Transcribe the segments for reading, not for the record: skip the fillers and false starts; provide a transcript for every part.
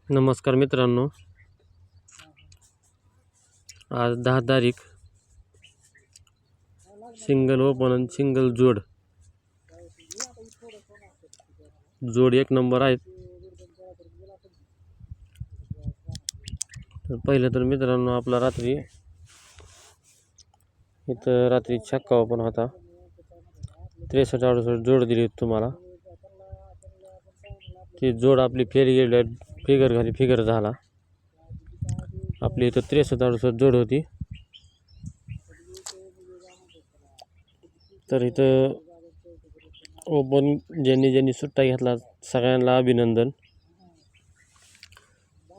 नमस्कार मित्रांनो, आज 10 तारीख सिंगल ओपन आणि सिंगल जोड एक नंबर आहेत. तर पहिलं तर मित्रांनो आपला रात्री छक्का ओपन होता. 63-68 जोड दिली होती तुम्हाला. ती जोड आपली फेल गेली, फिगर झाला. आपली इथं 63-68 जोड होती. तर इथं ओपन ज्यांनी सुट्टा घेतला सगळ्यांना अभिनंदन.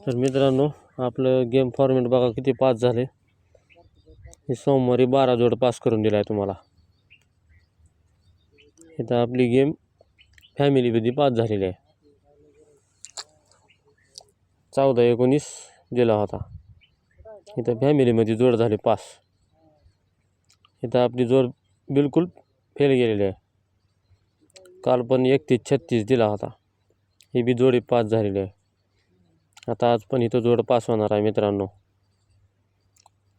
तर मित्रांनो, आपलं गेम फॉर्मॅट बघा किती पास झाले. हे सोमवारी 12 जोड पास करून दिला आहे तुम्हाला. इथं आपली गेम फॅमिलीमध्ये पास झालेली आहे. 14-19 दिला होता. इथं फॅमिलीमध्ये जोड झाले पास. इथं आपली जोड बिलकुल फेल गेलेली आहे. काल पण 31-36 दिला होता. ही बी जोडी पास झालेली आहे. आता आज पण इथं जोड पास होणार आहे मित्रांनो.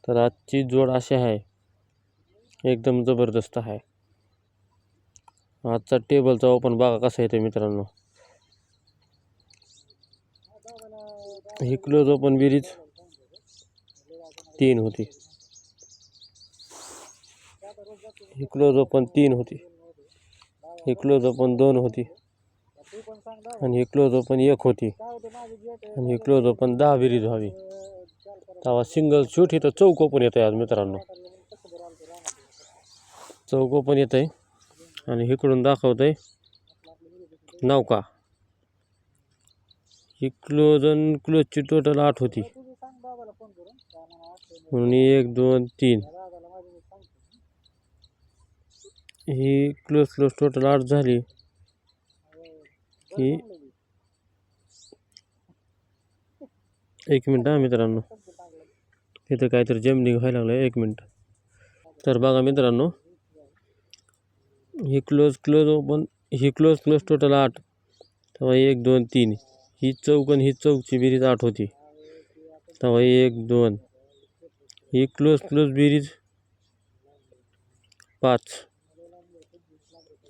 तर आजची जोड अशी आहे, एकदम जबरदस्त आहे. आजचा टेबलचा ओपन बघा कसा येते मित्रांनो. ही क्लोज ओपन बेरीज 3 होती. ही क्लोज ओपन 3 होती. ही क्लोज ओपन 2 होती. आणि ही क्लोज ओपन 1 होती. आणि ही क्लोज ओपन 10 बेरीज व्हावी तेव्हा सिंगल शूट इथं चौक ओपन येत आहे. आज मित्रांनो चौक ओपन येत आहे. आणि इकडून दाखवत आहे नौका. ही क्लोज आणि क्लोजची टोटल 8 होती. म्हणून 1 2 3 ही क्लोज टोटल 8 झाली की 1 मिनिट मित्रांनो, इथं काहीतरी जमनिंग व्हायला लागलं. 1 मिनिट. तर बघा मित्रांनो, ही क्लोज ओपन, ही क्लोज टोटल 8 तेव्हा 1 2 3 ही चौक आणि ही चौकची बेरीज 8 होती तेव्हा 1 2 ही क्लोज बेरीज 5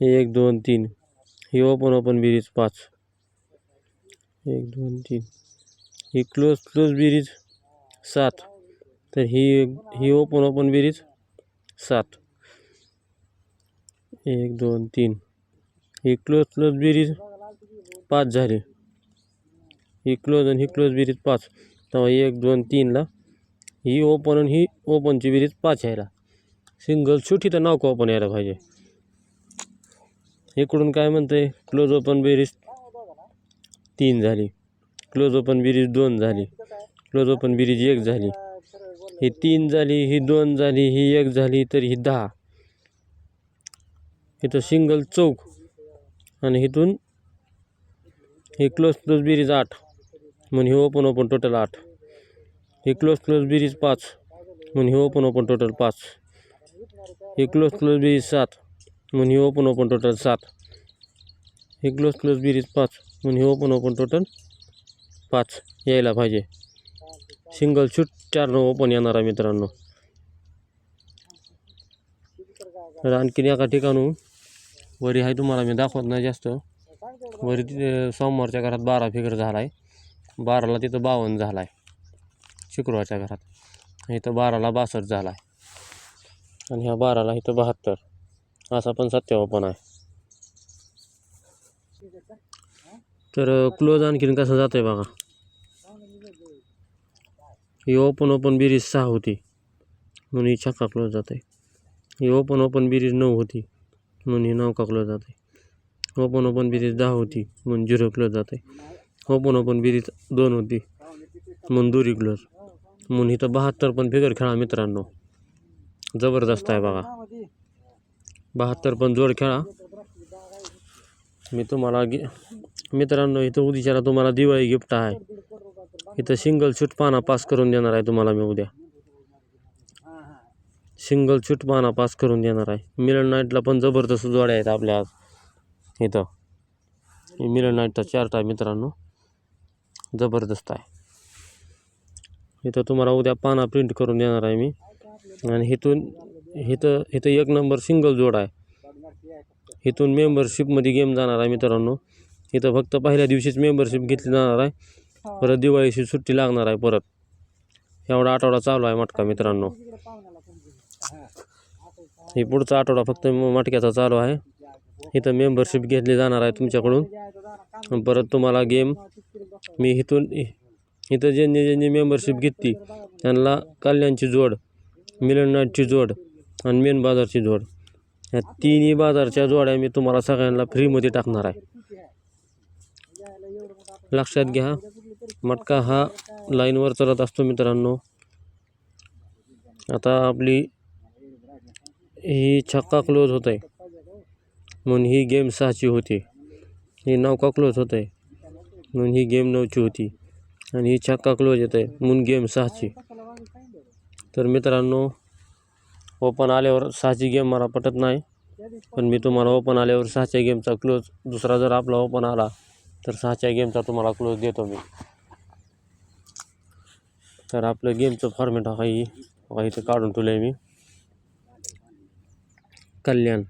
1 2 3 ही ओपन बेरीज 5 1 2 3 ही क्लोज बेरीज 7. तर ही ओपन बेरीज 7 1 2 3 ही क्लोज बेरीज 5 झाली. ही क्लोज आणि ही क्लोज बेरीज 5 तेव्हा 1 2 3 ला ही ओपन आणि ही ओपनची बेरीज 5 यायला. सिंगल शूट इथं नौका ओपन यायला पाहिजे. इकडून काय म्हणतंय, क्लोज ओपन बेरीज 3 झाली. क्लोज ओपन बेरीज 2 झाली. क्लोज ओपन बेरीज 1 झाली. ही 3 झाली. ही 2 झाली. ही 1 झाली. तर ही 10. इथं सिंगल चौक आणि इथून ही क्लोज बेरीज 8 म्हणून ही ओपन टोटल 8. ही क्लोज बेरीज 5 म्हणून ही ओपन टोटल 5. ही क्लोज बेरीज 7 म्हणून ही ओपन टोटल 7. ही क्लोज बेरीज 5 म्हणून ही ओपन टोटल 5 यायला पाहिजे. सिंगल शूट 4 ओपन येणार आहे मित्रांनो. तर आणखीन एका ठिकाणून वरी आहे, तुम्हाला मी दाखवत नाही जास्त. वरी तिथे सोमवारच्या घरात 12 फिगर झाला आहे. 12ला तिथं 52 झाला आहे. शुक्रवारच्या घरात इथं 12ला 62 झाला आहे. आणि ह्या 12ला इथं 72. असा पण 7 ओपन आहे. तर क्लोज आणखीन कसं जात आहे बघा. ही ओपन बेरीज 6 होती म्हणून ही छक्का क्लोज जात आहे. ही ओपन बेरीज 9 होती म्हणून ही नौका क्लोज जात आहे. ओपन बेरीज 10 होती म्हणून 0 क्लोज जात आहे. ओपन बेरीज 2 होती म्हणून दुरी क्लोज. म्हणून इथं 72 पण फिगर खेळा मित्रांनो. जबरदस्त आहे बघा. 72 पण जोड खेळा. मी तुम्हाला मित्रांनो इथं उद्याच्याला तुम्हाला दिवाळी गिफ्ट आहे. इथं सिंगल शूट पाना पास करून देणार आहे तुम्हाला मी उद्या. सिंगल शूट पाना पास करून देणार आहे. मिलन नाईटला पण जबरदस्त जोड्या आहेत आपल्या आज. इथं मिलन नाईटचा चार्ट आहे मित्रांनो. जबरदस्त आहे. इथं तुम्हाला उद्या पाना प्रिंट करून देणार आहे मी. आणि इथं इथं 1 नंबर सिंगल जोड आहे. इथून मेंबरशिपमध्ये गेम जाणार आहे मित्रांनो. इथं फक्त पहिल्या दिवशीच मेंबरशिप घेतली जाणार आहे. परत दिवाळीची सुट्टी लागणार आहे. परत एवढा आठवडा चालू आहे मटका मित्रांनो. हे पुढचा आठवडा फक्त मटक्याचा चालू आहे. इथं मेंबरशिप घेतली जाणार आहे तुमच्याकडून. परत तुम्हाला गेम मी इथं ज्यांनी मेंबरशिप घेतली त्यांना कल्याणची जोड, मिलन नाईटची जोड आणि मेन बाजारची जोड, ह्या तिन्ही बाजारच्या जोड्या मी तुम्हाला सगळ्यांना फ्रीमध्ये टाकणार आहे. लक्षात घ्या, मटका हा लाईनवर चालत असतो मित्रांनो. आता आपली ही छक्का क्लोज होत आहे म्हणून ही गेम 6ची होती. ही नौका क्लोज होत आहे म्हणून ही गेम 9ची होती. आणि ही छक्का क्लोज येत आहे म्हणून गेम 6ची. तर मित्रांनो, ओपन आल्यावर 6ची गेम मला पटत नाही, पण मी तुम्हाला ओपन आल्यावर 6च्या गेमचा क्लोज दुसरा जर आपला ओपन आला तर 6च्या गेमचा तुम्हाला क्लोज देतो मी. तर आपलं गेमचं फॉर्मॅट हा इथं काढून ठेवलं आहे मी. कल्याण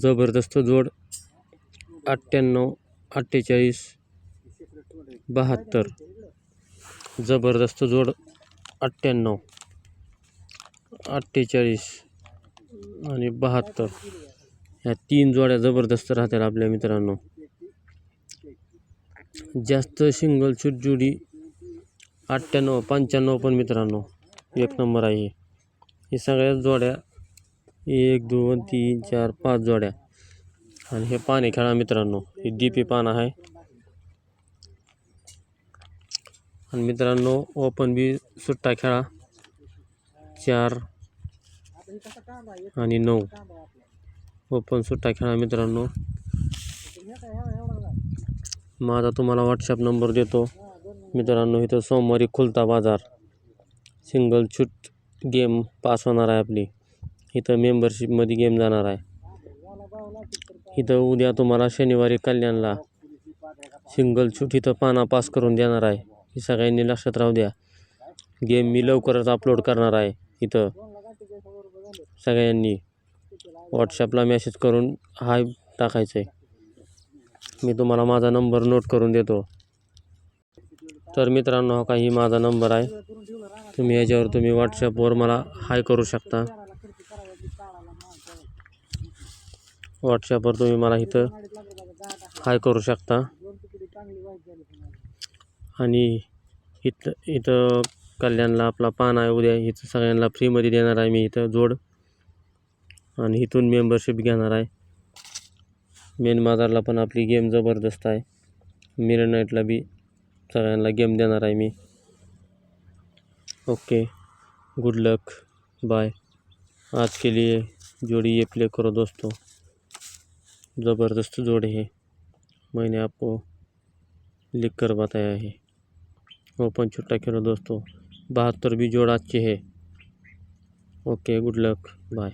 जबरदस्त जोड 98 48 72. जबरदस्त जोड 98 48 आणि 72. ह्या 3 जोड्या जबरदस्त राहतात आपल्या मित्रांनो. जास्त सिंगल शूट जोडी 98 95 पण मित्रांनो 1 नंबर आहे. हे सगळ्याच जोड्या 1 2 3 4 5 जोड्या. आणि हे पाने खेळा मित्रांनो. हे DP पान आहे. आणि मित्रांनो, ओपन बी सुट्टा खेळा 4 आणि 9. ओपन सुट्टा खेळा मित्रांनो. माझा तुम्हाला व्हॉट्सअप नंबर देतो मित्रांनो. इथं सोमवारी खुलता बाजार. सिंगल शूट गेम पास होणार आहे आपली. इथं मेंबरशिपमध्ये गेम जाणार आहे. इथं उद्या तुम्हाला शनिवारी कल्याणला सिंगल शूट इथं पाना पास करून देणार आहे. हे सगळ्यांनी लक्षात राहू द्या. गेम मी लवकरच अपलोड करणार आहे. इथं सगळ्यांनी व्हॉट्सअपला मेसेज करून हाय टाकायचं आहे. मी तुम्हाला माझा नंबर नोट करून देतो. तर मित्रांनो, हा काही माझा नंबर आहे. तुम्ही याच्यावर व्हॉट्सअपवर मला हाय करू शकता. व्हॉट्सअपवर तुम्ही मला इथं हाय करू शकता. आणि इथं कल्याणला आपला पान आहे उद्या. इथं सगळ्यांना फ्रीमध्ये देणार आहे मी इथं जोड. आणि इथून मेंबरशिप घेणार आहे. मेन बाजारला पण आपली गेम जबरदस्त आहे. मिरर नाईटला बी सगळ्यांना गेम देणार आहे मी. ओके, गुड लक, बाय. आज के लिए जोड़ी ये प्ले करो दोस्तों. ज़बरदस्त जोड़े हैं, मैंने आपको लिख कर बताया है. ओपन छुट्टा खेलो दोस्तों. 72 भी जोड़ अच्छे है. ओके, गुड लक, बाय.